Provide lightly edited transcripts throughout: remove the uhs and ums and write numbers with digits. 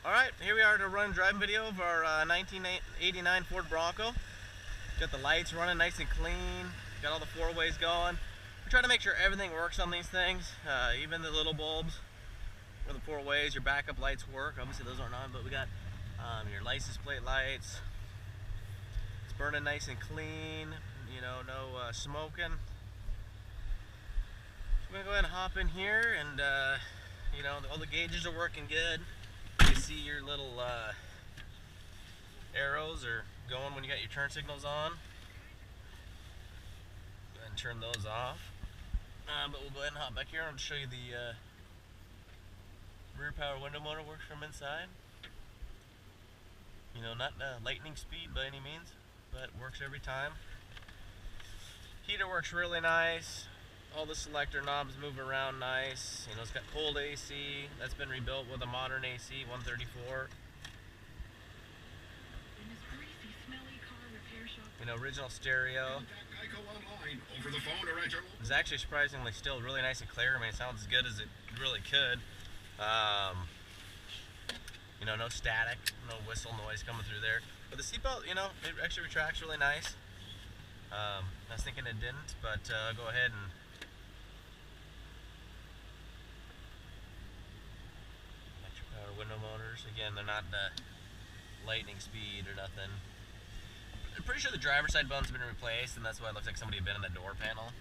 Alright, here we are to run driving video of our 1989 Ford Bronco. Got the lights running nice and clean, got all the four ways going. We're trying to make sure everything works on these things, even the little bulbs for the four ways. Your backup lights work, obviously those aren't on, but we got your license plate lights. It's burning nice and clean, you know, no smoking. So we're going to go ahead and hop in here and you know, all the gauges are working good. You see your little arrows are going when you got your turn signals on. Go ahead and turn those off. But we'll go ahead and hop back here and show you the rear power window motor works from inside. You know, not lightning speed by any means, but works every time. Heater works really nice. All the selector knobs move around nice. You know, it's got cold AC. That's been rebuilt with a modern AC 134. You know, original stereo. It's actually surprisingly still really nice and clear. I mean, it sounds as good as it really could. You know, no static, no whistle noise coming through there. But the seatbelt, you know, it actually retracts really nice. I was thinking it didn't, but go ahead and window motors. Again, they're not lightning speed or nothing. I'm pretty sure the driver's side bump's been replaced, and that's why it looks like somebody had been in the door panel.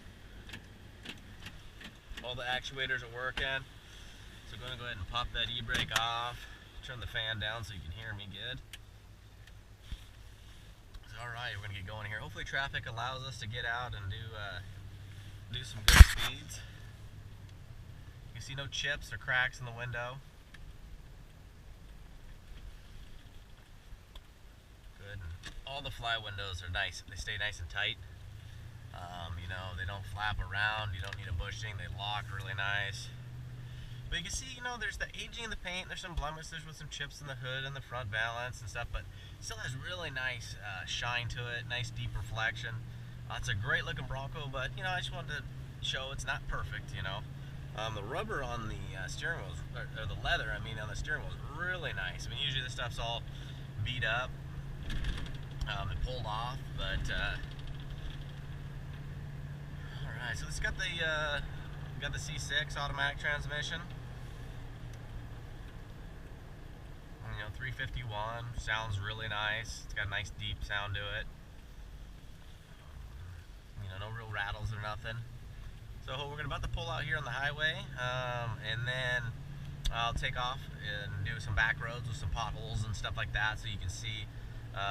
All the actuators are working. So I'm going to go ahead and pop that e-brake off. Turn the fan down so you can hear me good. So, alright, we're going to get going here. Hopefully traffic allows us to get out and do some good speeds. You see no chips or cracks in the window. All the fly windows are nice. They stay nice and tight. You know, they don't flap around. You don't need a bushing. They lock really nice. But you can see, you know, there's the aging in the paint. There's some blemishes with some chips in the hood and the front valance and stuff, but it still has really nice shine to it. Nice deep reflection. It's a great looking Bronco, but, you know, I just wanted to show it's not perfect, you know. The rubber on the steering wheel, or the leather, I mean, on the steering wheel is really nice. I mean, usually this stuff's all beat up. It pulled off, but alright, so it's got the C6 automatic transmission. You know, 351, sounds really nice. It's got a nice deep sound to it. You know, no real rattles or nothing. So we're about to pull out here on the highway, and then I'll take off and do some back roads with some potholes and stuff like that, so you can see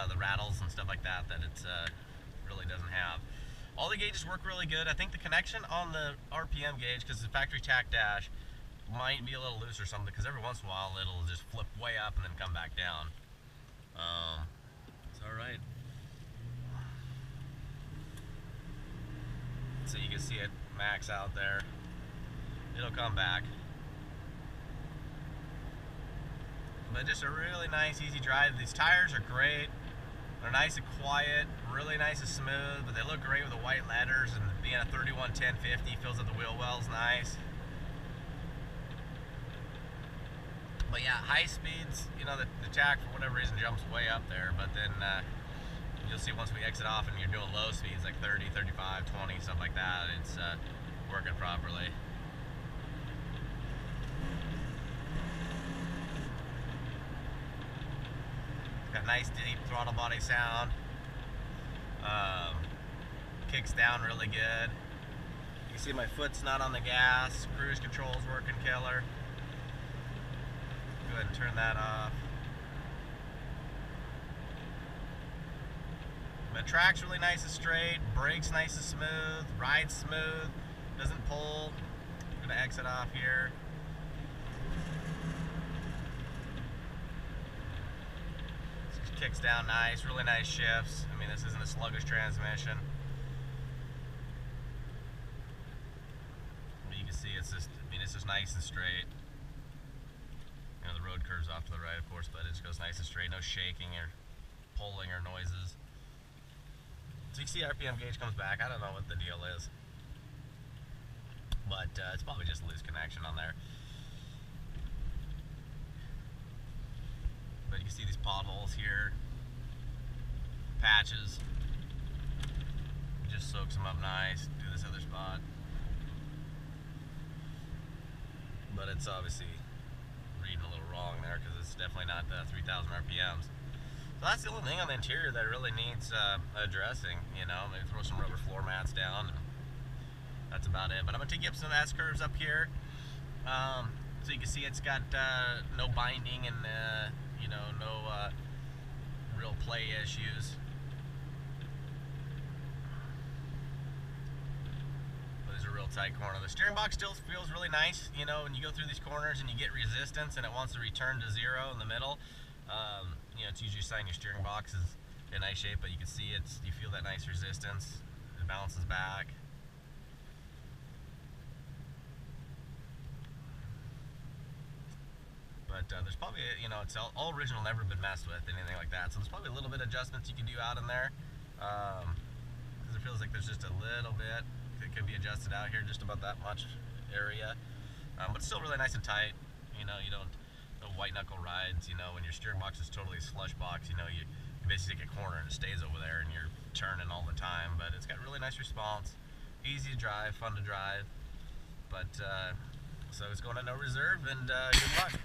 the rattles and stuff like that it really doesn't have. All the gauges work really good. I think the connection on the RPM gauge, because the factory tack dash, might be a little loose or something, because every once in a while it'll just flip way up and then come back down. It's alright. So you can see it max out there. It'll come back. But just a really nice, easy drive. These tires are great. They're nice and quiet, really nice and smooth, but they look great with the white letters, and being a 311050 fills up the wheel wells nice. But yeah, high speeds, you know, the tack for whatever reason jumps way up there, but then you'll see once we exit off and you're doing low speeds like 30, 35, 20, stuff like that, it's working properly. Got nice deep throttle body sound. Kicks down really good. You can see my foot's not on the gas. Cruise control's working killer. Go ahead and turn that off. The track's really nice and straight. Brakes nice and smooth. Rides smooth. Doesn't pull. I'm gonna exit off here. Kicks down nice, really nice shifts. I mean, this isn't a sluggish transmission. But you can see it's just, I mean, it's just nice and straight. You know, the road curves off to the right, of course, but it just goes nice and straight. No shaking or pulling or noises. So you can see RPM gauge comes back. I don't know what the deal is, but it's probably just a loose connection on there. you can see these potholes here, patches. Just soaks them up nice. Do this other spot. But it's obviously reading a little wrong there because it's definitely not 3,000 RPMs. So that's the only thing on the interior that really needs addressing, you know. Maybe throw some rubber floor mats down, and that's about it. But I'm going to take you up some S-curves up here. So you can see it's got no binding and, you know, no real play issues. But it's a real tight corner. The steering box still feels really nice, you know, when you go through these corners and you get resistance and it wants to return to zero in the middle. You know, it's usually a sign your steering box is in nice shape, but you can see you feel that nice resistance. It bounces back. But there's probably, you know, it's all original, never been messed with, anything like that. So there's probably a little bit of adjustments you can do out in there. Because it feels like there's just a little bit that could be adjusted out here, just about that much area. But it's still really nice and tight. You know, you don't, no white knuckle rides, you know, when your steering box is totally a slush box, you know, you basically take a corner and it stays over there and you're turning all the time. But it's got really nice response, easy to drive, fun to drive. But, so it's going to no reserve, and good luck.